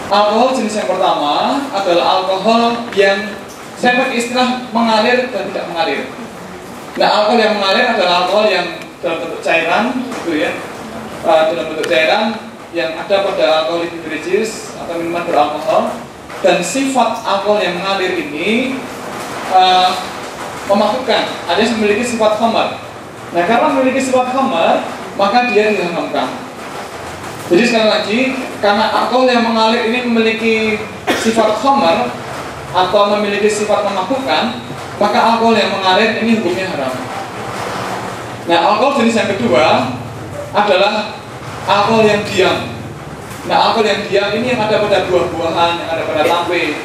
Alkohol jenis yang pertama adalah alkohol yang saya pakai istilah mengalir dan tidak mengalir. Nah, alkohol yang mengalir adalah alkohol yang dalam bentuk cairan, gitu ya, dalam bentuk cairan yang ada pada alkoholik beverages atau minuman beralkohol. Dan sifat alkohol yang mengalir ini memabukkan, alias memiliki sifat khamar. Nah, karena memiliki sifat khamar, maka dia diharamkan. Jadi sekali lagi, karena alkohol yang mengalir ini memiliki sifat khamar atau memiliki sifat memabukkan, maka alkohol yang mengalir ini hukumnya haram. Nah, alkohol jenis yang kedua adalah alkohol yang diam. Nah, alkohol yang diam ini yang ada pada buah-buahan, yang ada pada tampe.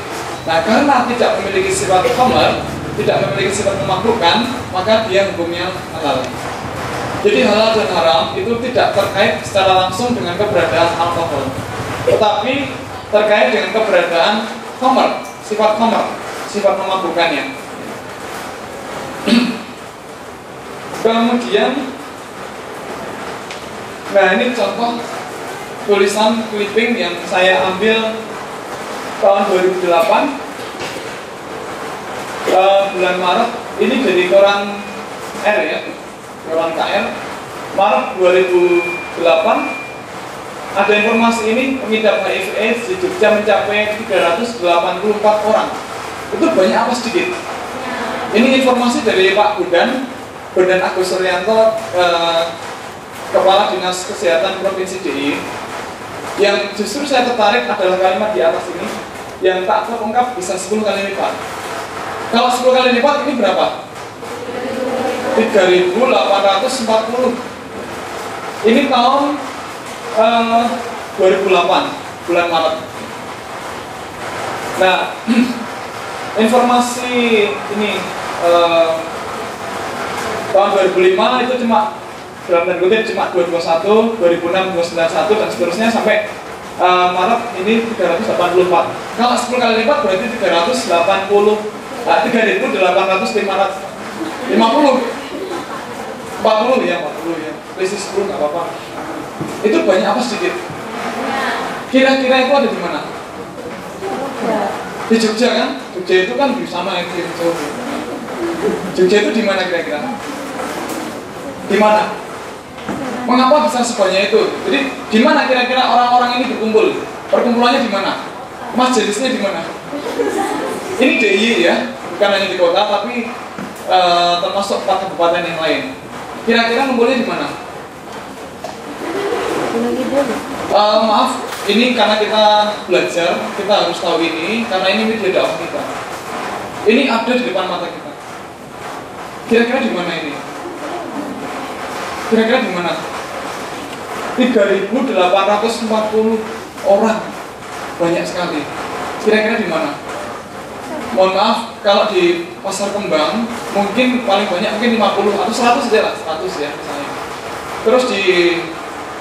Nah, karena tidak memiliki sifat khamar, tidak memiliki sifat memabukkan, maka dia hukumnya halal. Jadi halal dan haram itu tidak terkait secara langsung dengan keberadaan alkohol, tetapi terkait dengan keberadaan khamar, sifat memabukkannya. Kemudian, nah ini contoh tulisan clipping yang saya ambil tahun 2008 bulan Maret. Ini dari koran R ya, koran KR, Maret 2008. Ada informasi ini, pengidap HIV/AIDS di Jogja mencapai 384 orang. Itu banyak apa sedikit? Ini informasi dari Pak Bondan Agus Suryanto, Kepala Dinas Kesehatan Provinsi DIY. Yang justru saya tertarik adalah kalimat di atas ini, yang tak terungkap bisa 10 kali lipat. Kalau 10 kali lipat ini berapa? 3.840. Ini tahun 2008 bulan Maret. Nah, informasi ini tahun 2005 itu cuma dalam tanda kutip cuma 221, 2006 291 dan seterusnya sampai Maret ini 384. Kalau 10 kali lipat berarti 40 ya, krisis 10 nggak apa-apa. Itu banyak apa sedikit? Kira-kira itu ada di mana? Di Jogja kan? Jogja itu kan sama yang di Jogja. Jogja itu di mana kira-kira? Di mana? Mengapa bisa sebanyak itu? Jadi di mana kira-kira orang-orang ini berkumpul? Perkumpulannya di mana? Majelisnya di mana? Ini DIY ya, bukan hanya di kota, tapi termasuk 4 kabupaten yang lain. Kira-kira ngumpulnya di mana? Maaf, ini karena kita belajar, kita harus tahu ini, karena ini media dakwah kita. Ini ada di depan mata kita. Kira-kira di mana ini? Kira-kira di mana? 3.840 orang, banyak sekali. Kira-kira di mana? Mohon maaf, kalau di Pasar Kembang mungkin paling banyak mungkin 50 atau 100 saja lah, 100 ya misalnya. Terus di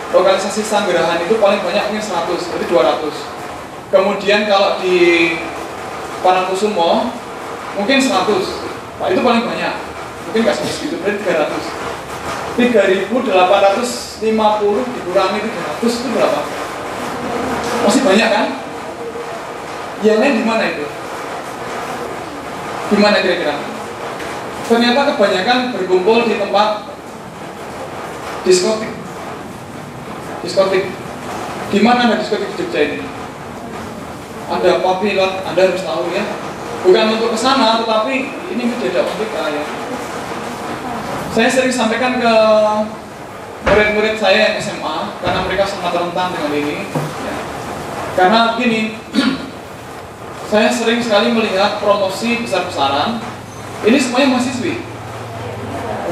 lokalisasi Sanggerahan itu paling banyak mungkin 100, jadi 200. Kemudian kalau di Parangkusumo mungkin 100, Pak, itu paling banyak. Mungkin nggak sampai segitu, berarti 300. 3.850 dikurangi 300 itu berapa? Masih banyak kan? Yang lain di mana itu? Di mana kira-kira? Ternyata kebanyakan berkumpul di tempat diskotik. Diskotik. Di mana ada diskotik di Jogja ini? Ada Papilot, Anda harus tahu ya. Bukan untuk kesana, tetapi ini media dakwah kita ya. Saya sering sampaikan ke murid-murid saya yang SMA karena mereka sangat rentan dengan ini. Ya. Karena begini, saya sering sekali melihat promosi besar-besaran. Ini semuanya mahasiswi.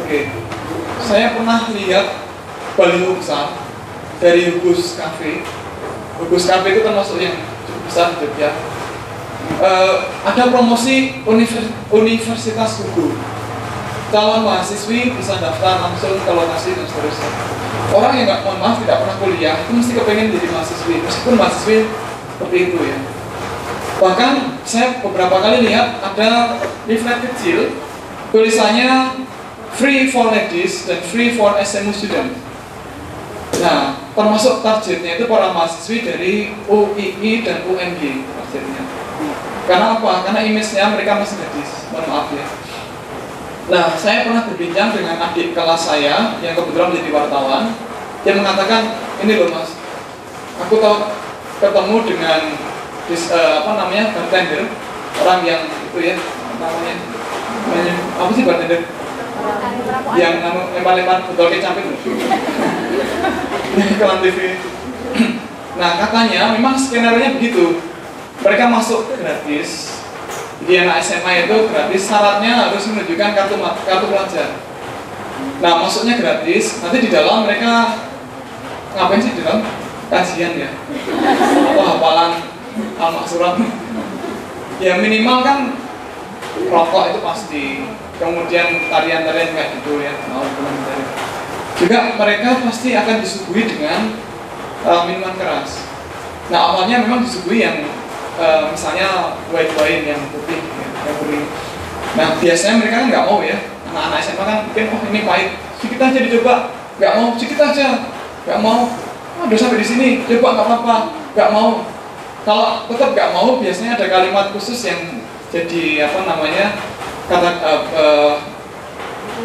Oke. Saya pernah lihat baliho besar dari Hugus Cafe. Hugus Cafe itu termasuk yang cukup besar di Jogja. Ada promosi Universitas Hugo. Calon mahasiswi bisa daftar langsung ke lokasi dan seterusnya. Orang yang nggak, mohon maaf, tidak pernah kuliah itu mesti kepengen jadi mahasiswi, meskipun mahasiswi seperti itu ya. Bahkan saya beberapa kali lihat ada leaflet kecil tulisannya free for ladies dan free for SMU student. Nah, termasuk targetnya itu para mahasiswi dari UII dan UNY targetnya. Karena apa? Karena image-nya mereka masih gadis, mohon maaf ya. Nah, saya pernah berbincang dengan adik kelas saya yang kebetulan menjadi wartawan. Dia mengatakan, ini loh mas, aku tahu ketemu dengan bartender, orang yang itu ya, namanya apa sih bartender? Yang lempar-lempar botol kecap itu. Iklan TV. Nah, katanya memang skenario-nya begitu. Mereka masuk gratis. Di anak SMA itu gratis, syaratnya harus menunjukkan kartu pelajar. Nah, masuknya gratis. Nanti di dalam mereka ngapain sih di dalam? Kajian ya. Atau hafalan al-maksurat. Ya minimal kan rokok itu pasti. Kemudian tarian-tarian kayak gitu ya. Juga mereka pasti akan disuguhi dengan minuman keras. Nah, awalnya memang disuguhi yang misalnya white wine yang putih ya, yang putih. Nah, biasanya mereka kan nggak mau ya. Anak-anak SMA kan mungkin, oh ini pahit, sedikit aja dicoba. Nggak mau, sedikit aja. Nggak mau, udah sampai di sini, coba nggak apa-apa. Nggak mau. Kalau tetap nggak mau, biasanya ada kalimat khusus yang jadi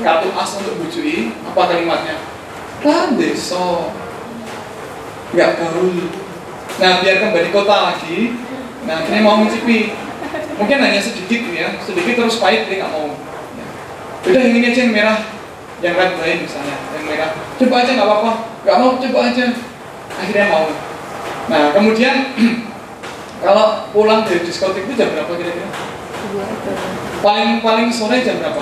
kartu as untuk bujui. Apa kalimatnya? Kan deso, nggak gaul. Nah, biar kembali kota lagi. Nah, ini mau mencicipi. Mungkin hanya sedikit ya, sedikit terus pahit dia nggak mau. Ya. Udah yang ini aja yang merah, yang red wine misalnya, yang merah. Coba aja nggak apa-apa, nggak mau coba aja. Akhirnya mau. Nah, kemudian kalau pulang dari diskotik itu jam berapa kira-kira? Paling sore jam berapa?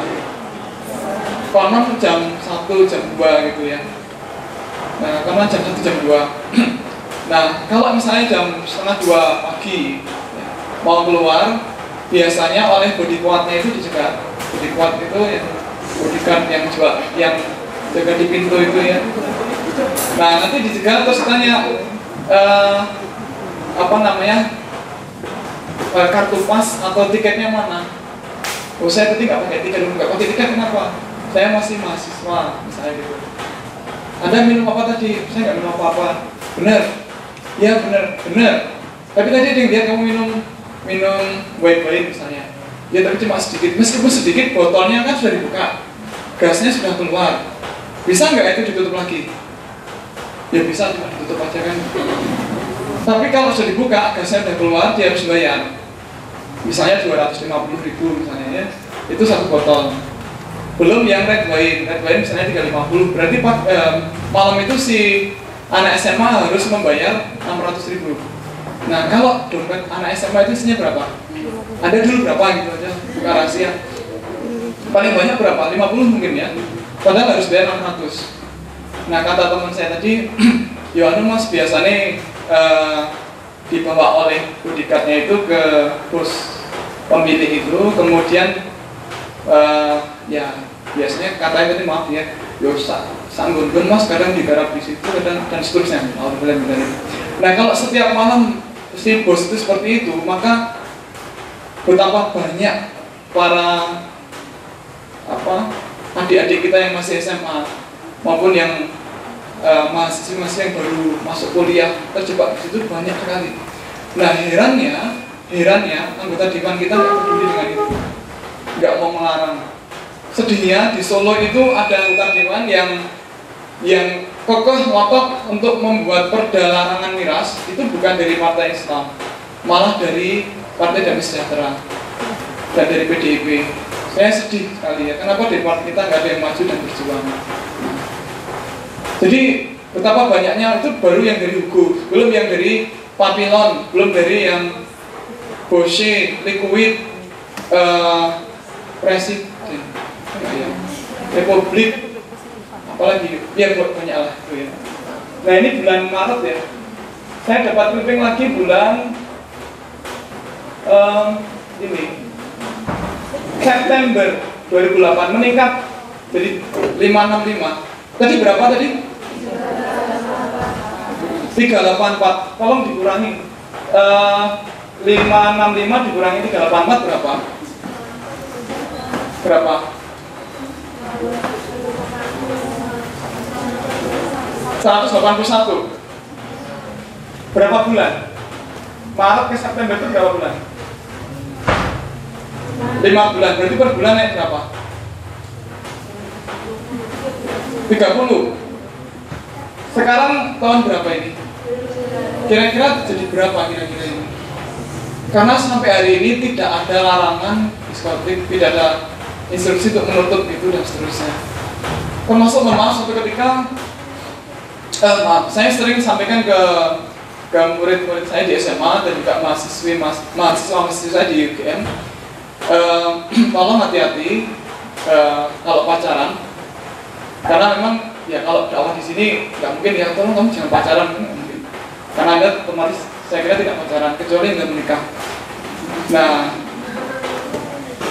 Konon jam 1, jam 2 gitu ya. Nah, konon jam 1, jam 2. Nah, kalau misalnya jam 1:30 pagi ya, mau keluar, biasanya oleh bodyguardnya itu dicegat. Bodyguard itu yang bodyguard yang jaga di pintu itu ya. Nah, nanti dicegat terus tanya kartu pas atau tiketnya mana? Oh, saya tadi nggak pakai tiket, nggak pakai tiket kenapa? Saya masih mahasiswa, misalnya gitu. Anda minum apa tadi? Saya nggak minum apa-apa. Benar? Ya benar. Tapi tadi ada yang lihat kamu minum white wine misalnya. Ya tapi cuma sedikit. Meskipun sedikit, botolnya kan sudah dibuka, gasnya sudah keluar. Bisa nggak itu ditutup lagi? Ya bisa, cuma ditutup aja kan. Tapi kalau sudah dibuka, gasnya sudah keluar, dia harus bayar. Misalnya 250.000 misalnya ya. Itu satu botol. Belum yang red wine misalnya 350. Berarti malam itu si anak SMA harus membayar 600.000. Nah, kalau dompet anak SMA itu isinya berapa? Ada dulu berapa gitu aja, buka rahasia. Paling banyak berapa? 50 mungkin ya. Padahal harus bayar 600. Nah, kata teman saya tadi, ya mas biasanya dibawa oleh bodyguardnya itu ke pos pemilih itu, kemudian ya biasanya katanya tadi maaf ya, sanggun-gun mas kadang digarap di situ dan seterusnya. Nah, kalau setiap malam si bos itu seperti itu, maka betapa banyak para adik-adik kita yang masih SMA maupun yang mahasiswa yang baru masuk kuliah terjebak di situ banyak sekali. Nah, herannya anggota dewan kita nggak peduli dengan itu, nggak mau melarang. Sedihnya di Solo itu ada anggota dewan yang kokoh ngotot untuk membuat perda larangan miras itu bukan dari partai Islam, malah dari Partai Damai Sejahtera dan dari PDIP. Saya sedih sekali ya, kenapa di partai kita nggak ada yang maju dan berjuang. Jadi betapa banyaknya itu baru yang dari Hugo, belum yang dari Papillon, belum dari yang Bosche, Liquid, Presiden, Republik, apalagi ya banyak lah itu ya. Nah, ini bulan Maret ya, saya dapat clipping lagi bulan ini September 2008 meningkat jadi 565. Tadi berapa tadi? 384. Tolong dikurangi 565 dikurangi 384 berapa? Berapa? 181. berapa bulan? Maret ke September itu berapa bulan? 5 bulan, berarti per bulan naik berapa? 30. Sekarang tahun berapa ini? Kira-kira jadi berapa kira-kira ini? Karena sampai hari ini tidak ada larangan diskotik, tidak ada instruksi untuk menutup itu dan seterusnya. Termasuk memang suatu ketika, saya sering sampaikan ke murid-murid saya di SMA dan juga mahasiswa saya di UGM, tolong hati-hati kalau pacaran, karena memang ya kalau dakwah di sini nggak mungkin ya tolong kamu jangan pacaran, nggak mungkin, karena Anda otomatis saya kira tidak pacaran kecuali Anda menikah. Nah,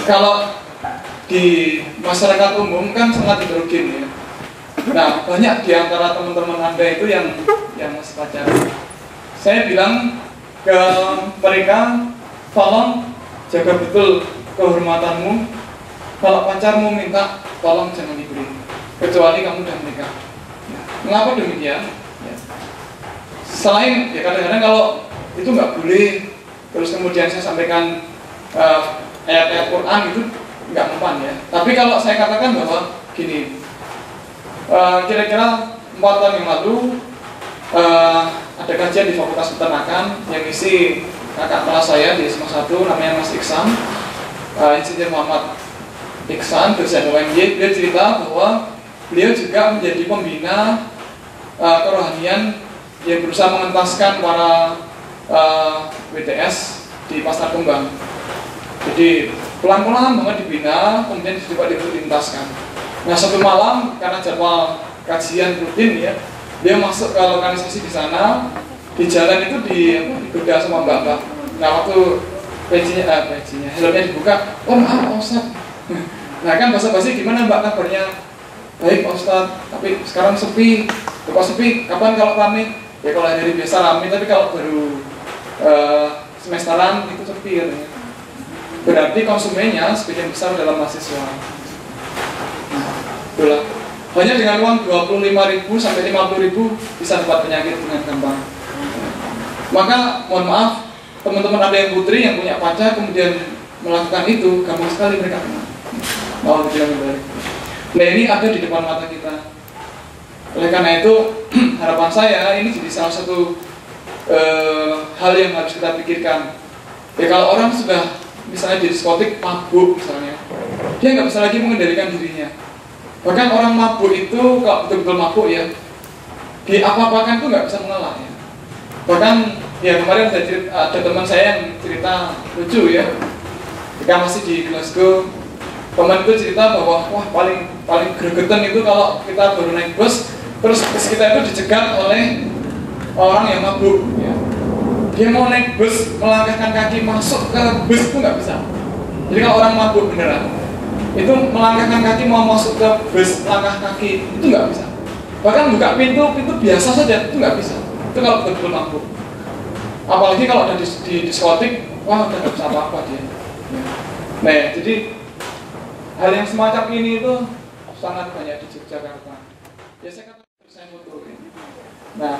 kalau di masyarakat umum kan sangat heterogen ya. Nah, banyak di antara teman-teman Anda itu yang masih pacaran. Saya bilang ke mereka, tolong jaga betul kehormatanmu. Kalau pacarmu minta, tolong jangan diberi, kecuali kamu sudah menikah. Mengapa demikian? Ya. Selain ya kadang-kadang kalau itu nggak boleh, terus kemudian saya sampaikan ayat-ayat Quran itu nggak mempan ya. Tapi kalau saya katakan bahwa gini, kira-kira 4 tahun yang lalu ada kajian di Fakultas Peternakan yang isi kakak kelas saya di SMA 1, namanya Mas Iksan, Insinyur Muhammad Iksan, dosen UMY. Dia cerita bahwa beliau juga menjadi pembina kerohanian yang berusaha mengentaskan para WTS di Pasar Kembang. Jadi pelan-pelan banget dibina, kemudian coba dilintaskan. Nah, satu malam karena jadwal kajian rutin ya, dia masuk ke lokalisasi di sana, di jalan itu digoda sama mbak-mbak. Nah, waktu helmnya dibuka, oh maaf Pak Ustadz. Nah kan basa-basi gimana mbak kabarnya? Baik Pak Ustadz, tapi sekarang sepi. Kok sepi? Kapan kalau rame? Ya kalau hari biasa rame, tapi kalau baru semesteran itu sepi katanya. Berarti konsumennya sebagian besar dalam mahasiswa. Itulah. Hanya dengan uang 25.000 sampai 50.000 bisa dapat penyakit dengan gampang. Maka mohon maaf, teman-teman Anda yang putri yang punya pacar kemudian melakukan itu, gampang sekali mereka kena. Mau dibilang kembali. Nah ini ada di depan mata kita. Oleh karena itu harapan saya ini jadi salah satu hal yang harus kita pikirkan. Ya kalau orang sudah misalnya di diskotik mabuk misalnya, dia nggak bisa lagi mengendalikan dirinya. Bahkan orang mabuk itu kalau betul-betul mabuk ya, di apa-apakan tuh nggak bisa mengalah ya. Bahkan ya kemarin ada teman saya yang cerita lucu ya, ketika masih di Glasgow, teman itu cerita bahwa wah paling gregetan itu kalau kita baru naik bus, terus bus kita itu dicegat oleh orang yang mabuk ya. Dia mau naik bus, melangkahkan kaki masuk ke bus itu nggak bisa. Jadi kalau orang mabuk beneran itu melangkahkan kaki mau masuk ke bus, langkah kaki itu nggak bisa. Bahkan buka pintu biasa saja itu nggak bisa. Itu kalau betul-betul mabuk. Apalagi kalau ada di diskotik, wah udah nggak bisa apa-apa dia. Nah, jadi hal yang semacam ini itu sangat banyak di Yogyakarta. Ya saya katakan saya foto ini. Nah,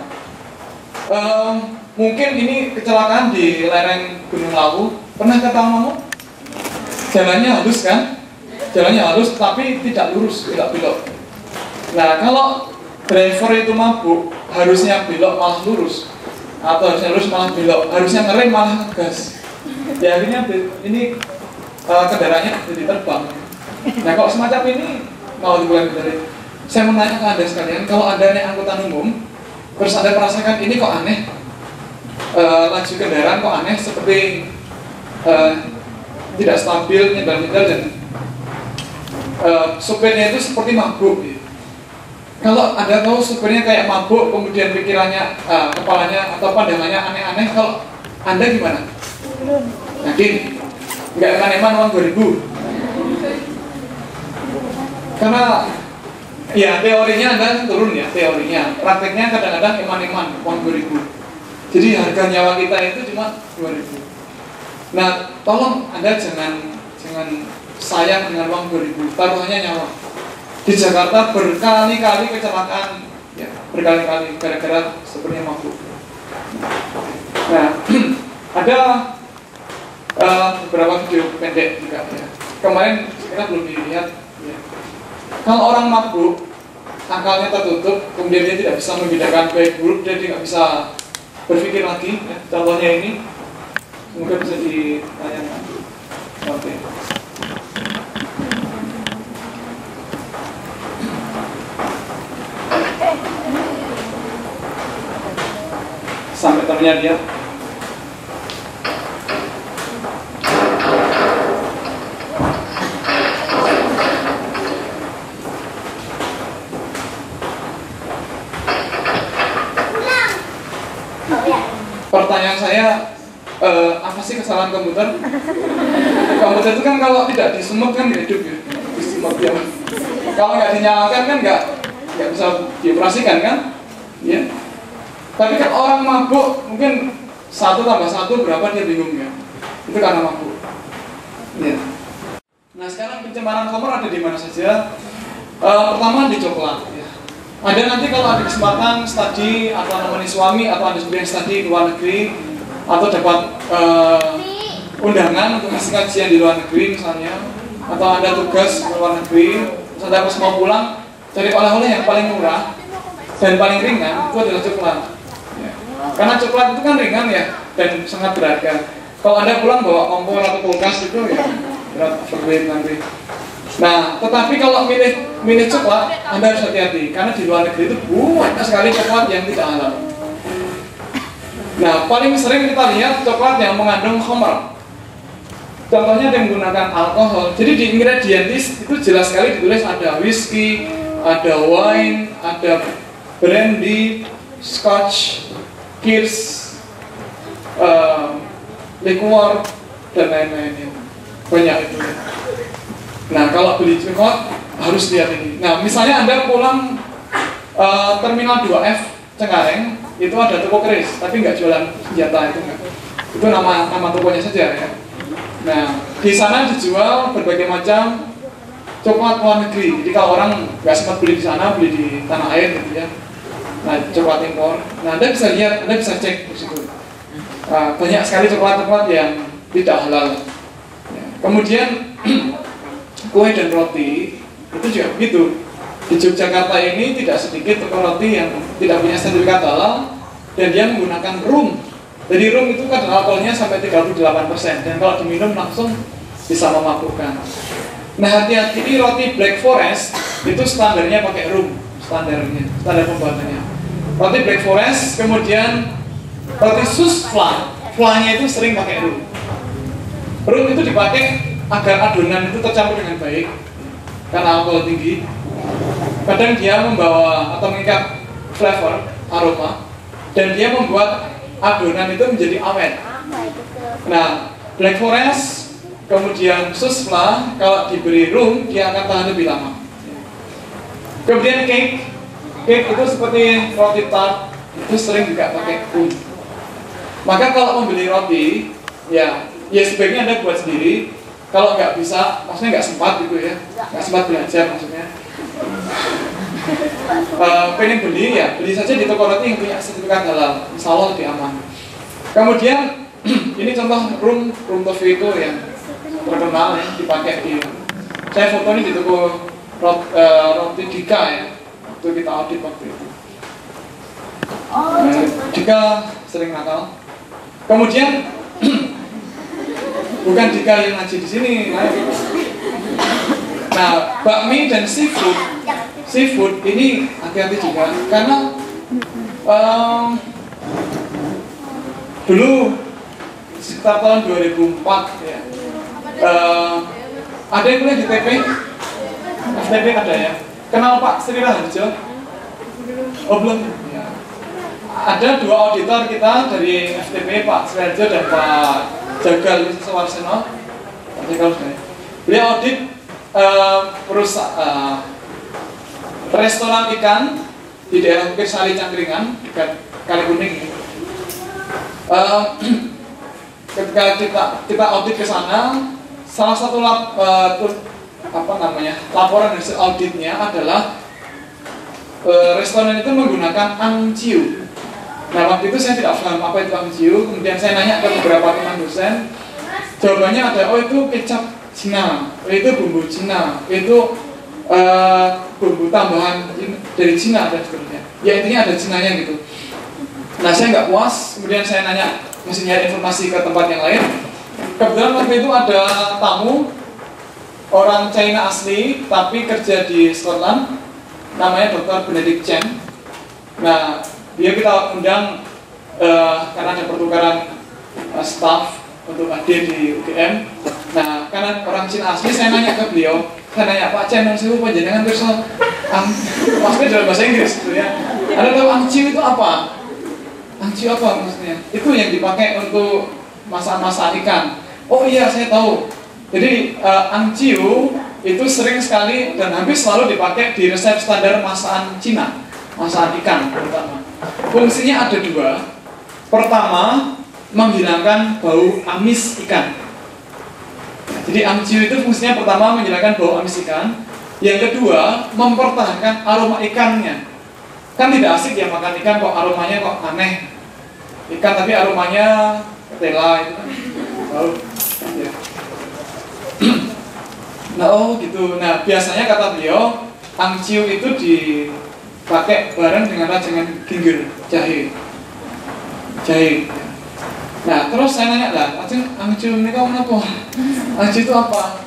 mungkin ini kecelakaan di lereng Gunung Lawu. Pernah ke Tawangmangu? Jalannya halus kan? Jalannya halus tapi tidak lurus, tidak belok. Nah, kalau driver itu mabuk, harusnya belok malah lurus, atau harusnya lurus malah belok, harusnya ngerem malah ngegas. Ya akhirnya ini kendaraannya jadi terbang. Nah kalau semacam ini mau dibuat dari, saya mau nanya ke Anda sekalian, kalau Anda naik angkutan umum, terus Anda merasakan ini kok aneh, laju kendaraan kok aneh, seperti tidak stabil, nyedal-nyedal dan supirnya itu seperti mabuk. Kalau Anda tahu supirnya kayak mabuk, kemudian pikirannya, kepalanya atau pandangannya aneh-aneh, kalau Anda gimana? Yakin? Nggak eman-eman uang 2000? Karena ya teorinya Anda turun ya, teorinya. Prakteknya kadang-kadang eman-eman uang 2000. Jadi harga nyawa kita itu cuma 2000. Nah, tolong Anda jangan sayang dengan uang 2000, taruhannya nyawa. Di Jakarta berkali-kali kecelakaan, ya berkali-kali gara-gara sebenarnya mabuk. Nah, ada beberapa video pendek juga ya. Kemarin kita belum dilihat ya. Kalau orang mabuk, akalnya tertutup, kemudian dia tidak bisa membedakan baik buruk, dia tidak bisa berpikir lagi ya. Contohnya ini semoga bisa ditayangkan. Oke. Sampai temennya dia. Pertanyaan saya, apa sih kesalahan komputer? Komputer itu kan kalau tidak disemut kan nggak hidup ya, disemut ya. Kalau nggak dinyalakan kan nggak bisa dioperasikan kan? Ya. Tapi kan orang mabuk mungkin 1 tambah 1 berapa dia bingung ya. Itu karena mabuk. Ya. Nah sekarang pencemaran khamr ada di mana saja? Pertama di coklat. Ya. Ada nanti kalau ada kesempatan studi atau menemani suami atau ada yang studi di luar negeri atau dapat undangan untuk ngasih kajian di luar negeri misalnya, atau ada tugas di luar negeri, misalnya pas mau pulang cari oleh-oleh yang paling murah dan paling ringan itu adalah coklat ya. Karena coklat itu kan ringan ya dan sangat berharga. Kalau Anda pulang bawa kompor atau kulkas itu ya berat overweight nanti. Nah, tetapi kalau milih coklat, Anda harus hati-hati karena di luar negeri itu banyak sekali coklat yang tidak halal. Nah, paling sering kita lihat coklat yang mengandung khamr. Contohnya yang menggunakan alkohol. Jadi di ingredients itu jelas sekali ditulis ada whisky, ada wine, ada brandy, scotch, kirsch, liquor dan lain-lainnya. Banyak itu. Nah, kalau beli coklat harus lihat ini. Nah, misalnya Anda pulang Terminal 2F Cengkareng, itu ada toko keris, tapi nggak jualan senjata itu enggak. Itu nama tokonya saja ya. Nah, di sana dijual berbagai macam coklat luar negeri. Jadi kalau orang nggak sempat beli di sana, beli di tanah air gitu ya. Nah, coklat impor. Nah, Anda bisa lihat, Anda bisa cek di situ. Banyak sekali coklat-coklat yang tidak halal. Ya. Kemudian kue dan roti itu juga begitu. Di Yogyakarta ini tidak sedikit toko roti yang tidak punya sertifikat halal dan dia menggunakan rum. Jadi rum itu kan alkoholnya sampai 38% dan kalau diminum langsung bisa memabukkan. Nah, hati-hati, ini roti Black Forest itu standarnya pakai rum, standar pembuatannya. Roti Black Forest, kemudian roti sus flanya itu sering pakai rum. Rum itu dipakai agar adonan itu tercampur dengan baik karena alkohol tinggi. Kadang dia membawa atau mengikat flavor, aroma, dan dia membuat adonan itu menjadi awet. Nah, Black Forest, kemudian Susfla, kalau diberi rum, dia akan tahan lebih lama. Kemudian cake itu seperti roti tart, itu sering juga pakai rum. Maka kalau membeli roti, ya sebaiknya Anda buat sendiri. Kalau nggak bisa, maksudnya nggak sempat gitu ya, nggak sempat belajar maksudnya. Pengen beli ya, beli saja di toko roti yang punya sertifikat halal, insya Allah lebih aman. Kemudian ini contoh rum toffee itu yang terkenal ya, dipakai di. Saya foto ini di toko roti Dika ya, waktu kita audit waktu itu. Dika sering nakal. Kemudian bukan Dika yang ngaji di sini. Nah, bakmi dan seafood ini hati-hati juga karena dulu sekitar tahun 2004 ya, ada yang kuliah di FTP ada ya. Kenal Pak Sri Raharjo? Oh belum. Ya. Ada 2 auditor kita dari FTP, Pak Sri Raharjo dan Pak Jagal Suwarsono. Pak Jagal sudah. Beliau audit perusahaan restoran ikan di daerah Bukit Sari Cangkringan dekat Kalikuning. Ketika kita audit ke sana, salah satu laporan hasil auditnya adalah restoran itu menggunakan angciu. Nah waktu itu saya tidak paham apa itu angciu. Kemudian saya nanya ke beberapa teman dosen. Jawabannya ada, oh itu kecap Cina, itu bumbu Cina, itu bumbu tambahan dari Cina dan seterusnya. Ya intinya ada Cinanya gitu. Nah saya nggak puas, kemudian saya nanya, mesti nyari informasi ke tempat yang lain. Kebetulan waktu itu ada tamu orang China asli, tapi kerja di Scotland, namanya Dr. Benedict Chen. Nah dia kita undang karena ada pertukaran staff untuk hadir di UGM. Nah, karena orang Cina asli, saya nanya ke beliau, saya nanya, Pak Chen, maksudnya panjenengan terus maksudnya dalam bahasa Inggris gitu ya. Anda tahu angciu itu apa? Angciu apa maksudnya? Itu yang dipakai untuk masak-masak ikan. Oh iya, saya tahu. Jadi angciu itu sering sekali dan hampir selalu dipakai di resep standar masakan Cina, masakan ikan terutama. Fungsinya ada dua. Pertama, menghilangkan bau amis ikan. Jadi angciu itu fungsinya pertama menghilangkan bau amis ikan. Yang kedua, mempertahankan aroma ikannya. Kan tidak asik ya makan ikan kok aromanya kok aneh. Ikan tapi aromanya ketela itu kan bau. Ya. Nah oh gitu. Nah biasanya kata beliau, angciu itu dipakai bareng dengan rajangan ginger, jahe. Nah terus saya nanya lah, angciu ini kamu apa? Angciu itu apa?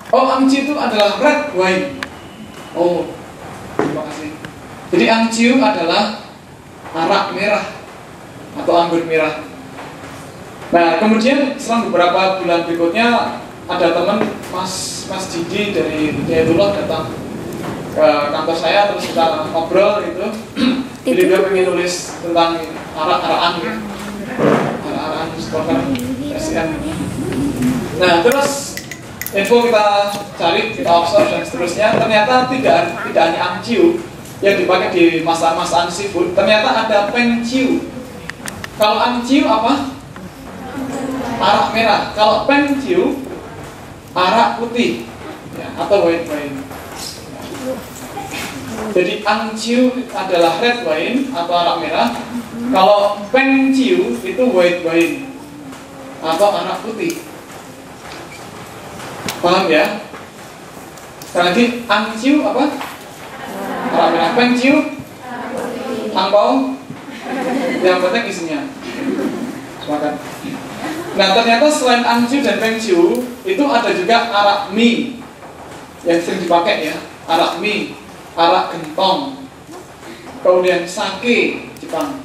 Oh angciu itu adalah red wine. Oh terima kasih. Jadi angciu adalah arak merah atau anggur merah. Nah kemudian selang beberapa bulan berikutnya ada teman Mas Didi dari Hidayatullah datang ke kantor saya, terus kita ngobrol gitu. Jadi dia pengen nulis tentang arak-arakan gitu. Arak-arakan supporter SCM. Nah terus info kita cari, kita observe dan seterusnya. Ternyata tidak hanya angciu yang dipakai di masakan seafood, ternyata ada pengciu. Kalau angciu apa? Arak merah. Kalau pengciu arak putih ya, atau white wine. Jadi angciu adalah red wine atau arak merah. Kalau pengciu itu white wine atau arak putih. Paham ya? Sekali lagi, angciu apa? Arak merah. Pengciu angpau. Yang penting isinya. Semangat. Nah ternyata selain angciu dan pengciu itu ada juga arak mie yang sering dipakai ya. Arak mie, arak gentong, kemudian sake Jepang,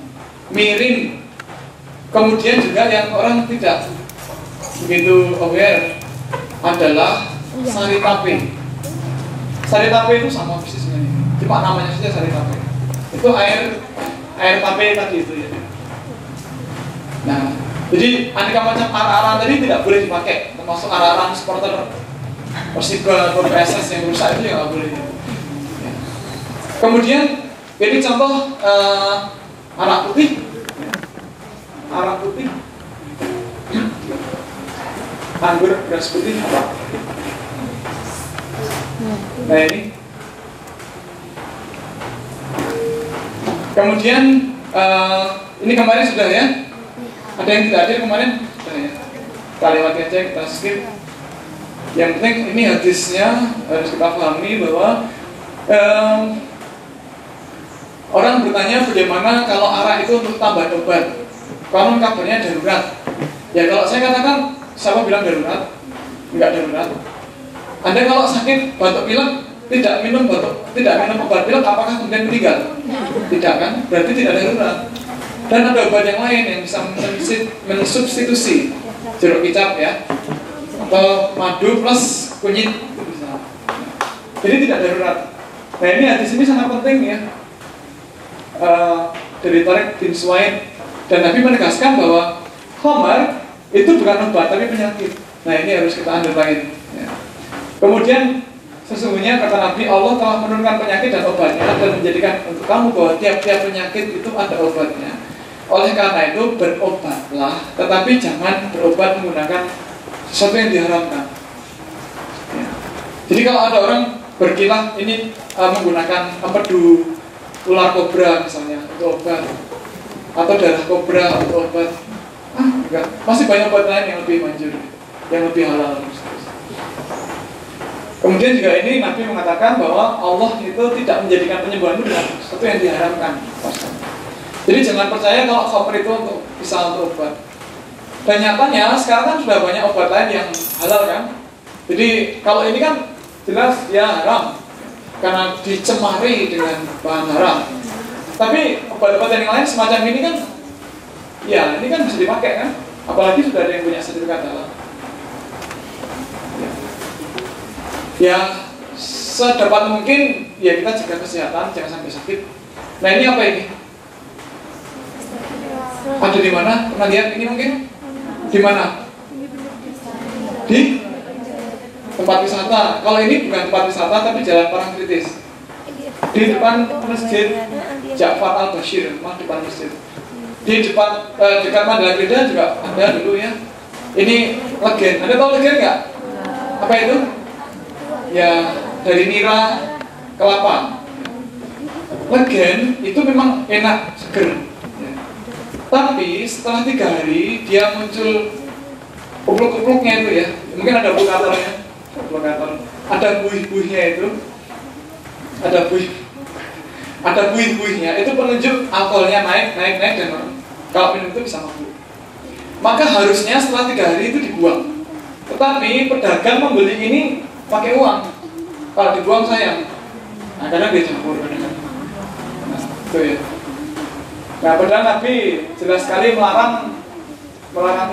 mirin. Kemudian juga yang orang tidak begitu aware adalah sari tape. Sari tape itu sama persis dengan ini, cuma namanya saja sari tape. Itu air tape tadi itu ya. Nah, jadi aneka macam arak-arakan tadi tidak boleh dipakai, termasuk arak-arakan supporter Persiba atau PSS yang rusak itu ya nggak boleh. Ya. Kemudian ini contoh arak putih. Arak putih. Anggur beras putih apa? Nah ini. Kemudian ini kemarin sudah ya. Ada yang tidak hadir kemarin? Sudah ya. Kita lewati aja, kita skip. Yang penting ini hadisnya harus kita pahami bahwa orang bertanya bagaimana kalau arak itu untuk tambah obat. Konon kabarnya darurat. Ya kalau saya katakan, siapa bilang darurat? Enggak darurat. Anda kalau sakit batuk pilek tidak minum obat pilek, apakah kemudian meninggal? Tidak kan? Berarti tidak darurat. Dan ada obat yang lain yang bisa mensubstitusi jeruk kicap ya, atau madu plus kunyit itu bisa. Jadi tidak darurat. Nah ini hadis ini sangat penting ya. Dari Tariq bin Suwaid. Dan Nabi menegaskan bahwa khamar itu bukan obat tapi penyakit. Nah ini harus kita underline ya. Kemudian sesungguhnya kata Nabi, Allah telah menurunkan penyakit dan obatnya dan menjadikan untuk kamu bahwa tiap-tiap penyakit itu ada obatnya. Oleh karena itu berobatlah, tetapi jangan berobat menggunakan sesuatu yang diharamkan ya. Jadi kalau ada orang berkilah ini menggunakan empedu ular kobra misalnya untuk obat, atau darah kobra atau obat. Enggak, masih banyak obat lain yang lebih manjur, yang lebih halal. Kemudian juga ini Nabi mengatakan bahwa Allah itu tidak menjadikan penyembuhan itu dengan sesuatu yang diharamkan. Jadi jangan percaya kalau khamr itu bisa untuk obat. Dan nyatanya sekarang kan sudah banyak obat lain yang halal kan. Jadi kalau ini kan jelas ya haram karena dicemari dengan bahan haram. Tapi obat-obat yang lain semacam ini kan, ya ini kan bisa dipakai kan. Apalagi sudah ada yang punya sertifikat halal. Ya sedapat mungkin ya kita jaga kesehatan, jangan sampai sakit. Nah ini apa ini? Ada di mana? Pernah lihat ini mungkin? Di mana? Di tempat wisata. Kalau ini bukan tempat wisata tapi jalan Parangtritis. Di depan masjid Ja'far Al-Bashir, depan masjid. Di depan dekat Mandala Krida juga ada dulu ya. Ini legen. Anda tahu legen nggak? Apa itu? Ya dari nira kelapa. Legen itu memang enak, seger. Tapi setelah 3 hari dia muncul kupluk-kupluknya itu ya. Mungkin ada blokatornya, ada buih-buihnya itu, ada buih-buihnya. Itu penunjuk alkoholnya naik dan kalau minum itu bisa mabuk. Maka harusnya setelah 3 hari itu dibuang. Tetapi pedagang membeli ini pakai uang. Kalau dibuang sayang. Nah, kadang dia campur kadang. Nah, itu ya. Nah, padahal Nabi jelas sekali melarang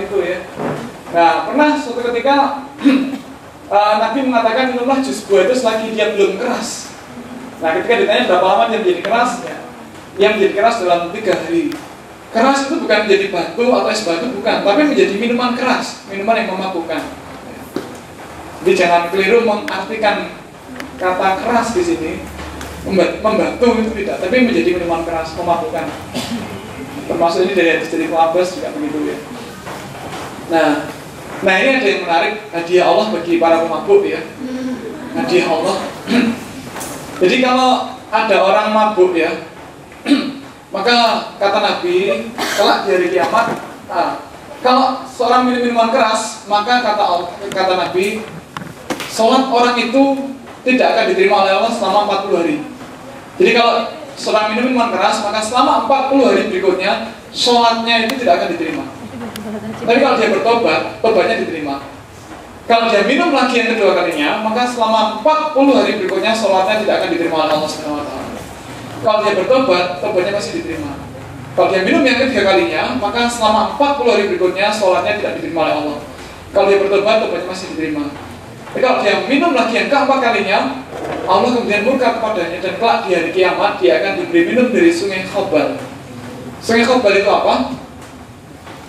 itu ya. Nah, pernah suatu ketika Nabi mengatakan minumlah jus buah itu selagi dia belum keras. Nah, ketika ditanya berapa lama dia menjadi keras, ya, dia menjadi keras dalam 3 hari. Keras itu bukan menjadi batu atau es batu, bukan, tapi menjadi minuman keras, minuman yang memabukkan. Jadi jangan keliru mengartikan kata keras di sini. Membatu itu tidak, tapi menjadi minuman keras, memabukkan. Termasuk ini dari hadis dari Abbas juga begitu ya. Nah ini ada yang menarik, hadiah Allah bagi para pemabuk ya. Hadiah Allah. Jadi kalau ada orang mabuk ya, maka kata Nabi, kelak di hari kiamat, kalau seorang minum minuman keras, maka kata Nabi, sholat orang itu tidak akan diterima oleh Allah selama 40 hari. Jadi kalau seorang minum minuman keras, maka selama 40 hari berikutnya sholatnya itu tidak akan diterima. Tapi kalau dia bertobat, tobatnya diterima. Kalau dia minum lagi yang kedua kalinya, maka selama 40 hari berikutnya sholatnya tidak akan diterima oleh Allah SWT. Kalau dia bertobat, tobatnya masih diterima. Kalau dia minum yang ketiga kalinya, maka selama 40 hari berikutnya sholatnya tidak diterima oleh Allah. Kalau dia bertobat, tobatnya masih diterima. Tapi kalau dia minum lagi yang keempat kalinya, Allah kemudian murka kepadanya dan kelak di hari kiamat dia akan diberi minum dari sungai Khobal. Sungai Khobal itu apa?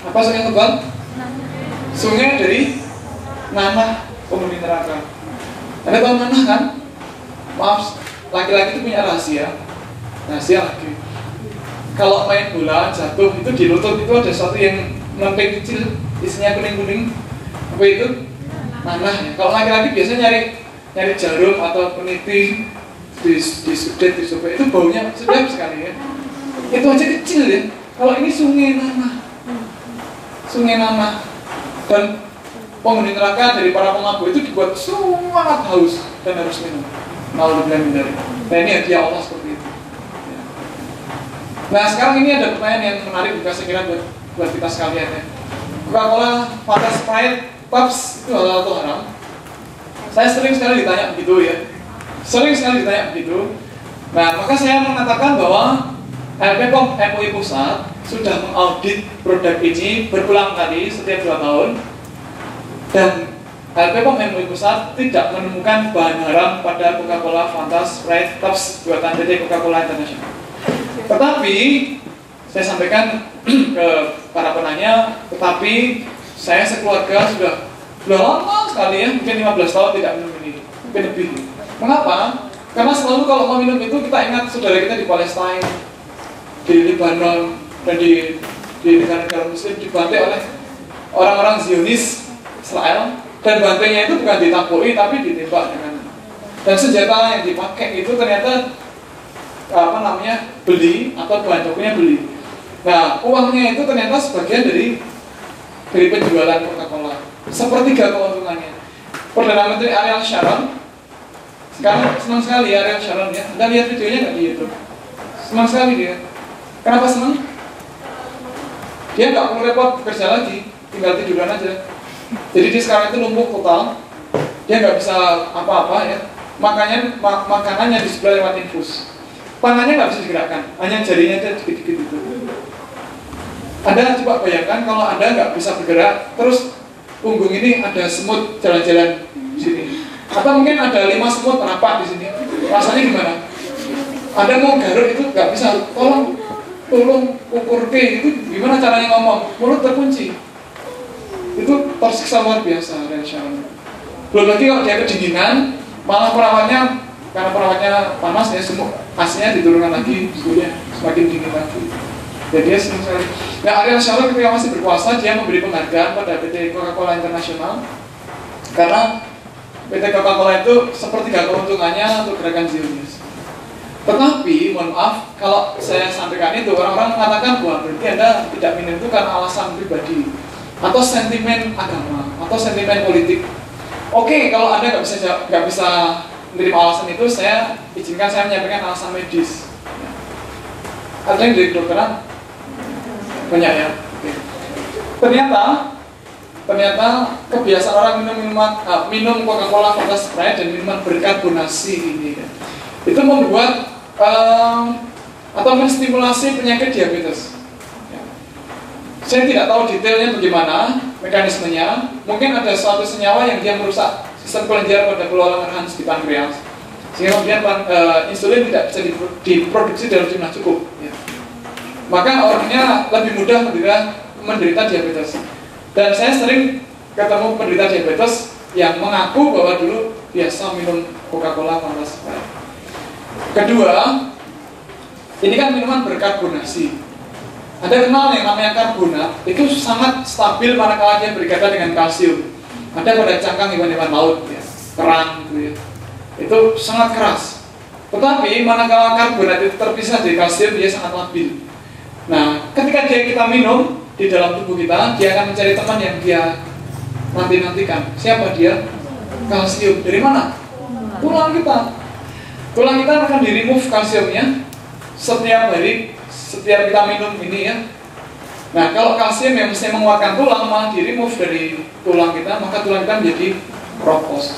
Apa sungai Khobal? Sungai dari nanah penghuni neraka. Anda tahu nanah kan? Maaf, laki-laki itu punya rahasia lagi. Kalau main bola jatuh itu di lutut itu ada sesuatu yang lempeng kecil, isinya kuning-kuning. Apa itu? Nanah ya. Kalau laki-laki biasanya nyari jarum atau peniti di sudet, di sofa, itu baunya sedap sekali ya. Itu aja kecil ya. Kalau ini sungai nanah dan penghuni neraka dari para pemabuk itu dibuat sangat haus dan harus minum. Mau dibilang hindari. Nah ini hadiah Allah seperti itu. Nah sekarang ini ada pertanyaan yang menarik juga saya kira buat kita sekalian ya. Coca-Cola, Fanta, Sprite, Pabst itu halal atau haram? Saya sering sekali ditanya begitu ya. Nah maka saya mengatakan bahwa LPPOM MUI Pusat sudah mengaudit produk ini berulang kali setiap 2 tahun. Dan LPPOM MUI Pusat tidak menemukan bahan haram pada Coca-Cola, Fanta, Sprite, Pabst buatan PT Coca-Cola International. Tetapi saya sampaikan ke para penanya, tetapi saya sekeluarga sudah lama sekali ya, mungkin 15 tahun tidak minum ini, mungkin lebih. Mengapa? Karena selalu kalau mau minum itu kita ingat saudara kita di Palestina, di Lebanon, dan di negara-negara Muslim dibantai oleh orang-orang Zionis Israel, dan bantainya itu bukan ditampoi tapi ditembak dengan, dan senjata yang dipakai itu ternyata beli atau bahan bakunya beli. Nah, uangnya itu ternyata sebagian dari penjualan Coca-Cola. Sepertiga keuntungannya. Perdana Menteri Ariel Sharon, sekarang senang sekali Ariel Sharon ya. Anda lihat videonya nggak di YouTube? Senang sekali dia. Kenapa senang? Dia nggak perlu repot bekerja lagi, tinggal tiduran aja. Jadi dia sekarang itu lumpuh total. Dia nggak bisa apa-apa ya. Makanannya disuplai lewat infus. Tangannya nggak bisa digerakkan, hanya jarinya aja dikit-dikit itu. Anda coba bayangkan kalau Anda nggak bisa bergerak, terus punggung ini ada semut jalan-jalan di sini, atau mungkin ada 5 semut merapat di sini, rasanya gimana? Anda mau garuk itu nggak bisa, tolong ukur K itu gimana caranya ngomong, mulut terkunci, itu tersiksa luar biasa Ariel Sharon. Belum lagi kalau dia kedinginan, malah perawatnya karena perawatnya panas ya, semua AC-nya diturunkan lagi, suhunya semakin dingin lagi. Jadi dia senang sekali. Nah, Ariel Sharon ketika masih berkuasa, dia memberi penghargaan pada PT Coca-Cola International karena PT Coca-Cola itu sepertiga keuntungannya untuk gerakan Zionis. Tetapi, mohon maaf, kalau saya sampaikan itu, orang-orang mengatakan bahwa berarti Anda tidak minum itu karena alasan pribadi atau sentimen agama atau sentimen politik. Oke, kalau Anda nggak bisa menerima alasan itu, saya izinkan saya menyampaikan alasan medis. Ada yang dari kedokteran? Banyak ya. Oke. Ternyata kebiasaan orang minum Coca-Cola, Fanta, Sprite dan minuman berkarbonasi ini ya, itu membuat atau menstimulasi penyakit diabetes. Ya. Saya tidak tahu detailnya bagaimana mekanismenya. Mungkin ada suatu senyawa yang dia merusak sistem kelenjar pada keluaran Hans di pankreas, sehingga kemudian insulin tidak bisa diproduksi dalam jumlah cukup. Ya. Maka orangnya lebih mudah menderita diabetes. Dan saya sering ketemu penderita diabetes yang mengaku bahwa dulu biasa minum Coca-Cola, Fanta, Sprite. Kedua, ini kan minuman berkarbonasi. Anda kenal yang namanya karbonat, itu sangat stabil manakala dia berkaitan dengan kalsium. Ada pada cangkang hewan-hewan laut, ya, kerang, gitu ya. Itu sangat keras. Tetapi manakala karbonat itu terpisah dari kalsium, dia sangat labil. Nah, ketika kita minum di dalam tubuh kita, dia akan mencari teman yang dia nantikan. Siapa dia? Kalsium. Dari mana? Tulang kita. Tulang kita akan di-remove kalsiumnya setiap hari, setiap kita minum ini ya. Nah, kalau kalsium yang mesti menguatkan tulang malah di-remove dari tulang kita, maka tulang kita menjadi keropos.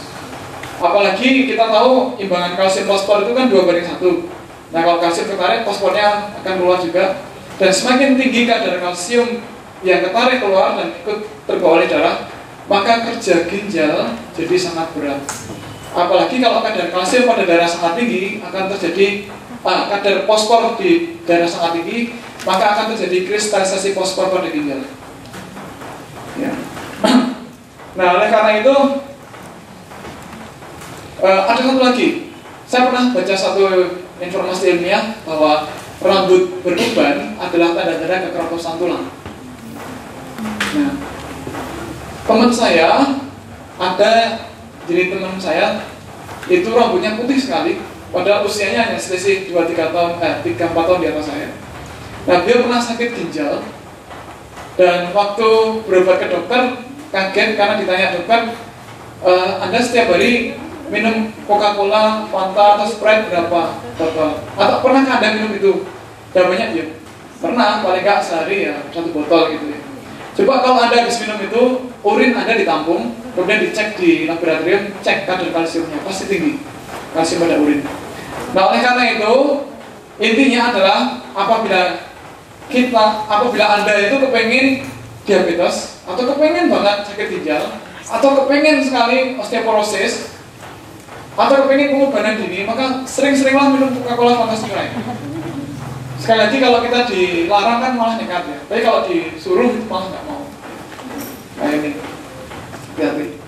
Apalagi kita tahu imbangan kalsium fosfor itu kan 2:1. Nah, kalau kalsium ketarik, fosfornya akan keluar juga. Dan semakin tinggi kadar kalsium yang ketarik keluar dan ikut terbawa oleh darah, maka kerja ginjal jadi sangat berat. Apalagi kalau kadar kalsium pada darah sangat tinggi, akan terjadi kadar fosfor di darah sangat tinggi, maka akan terjadi kristalisasi fosfor pada ginjal. Ya. Nah, oleh karena itu ada satu lagi. Saya pernah baca satu informasi ilmiah bahwa rambut beruban adalah tanda-tanda kekeroposan tulang. Nah, teman saya ada, jadi teman saya itu rambutnya putih sekali, padahal usianya hanya selisih 2-3 tahun, 3-4 tahun di atas saya. Nah, dia pernah sakit ginjal dan waktu berobat ke dokter kaget karena ditanya dokter, Anda setiap hari minum Coca-Cola, Fanta, atau Sprite berapa botol? Atau pernahkah Anda minum itu? Jawabannya ya pernah, paling nggak sehari ya 1 botol gitu ya. Coba kalau Anda habis minum itu, urin Anda ditampung, kemudian dicek di laboratorium, cek kadar kalsiumnya, pasti tinggi kalsium pada urin. Nah, oleh karena itu, intinya adalah apabila Anda itu kepengen diabetes, atau kepengen banget sakit ginjal, atau kepengen sekali osteoporosis, atau kepengen pengubahan dini, maka sering-seringlah minum Coca-Cola, Fanta, Sprite. Sekali lagi kalau kita dilarang kan malah nekat ya, tapi kalau disuruh malah nggak mau. Nah ini, hati-hati.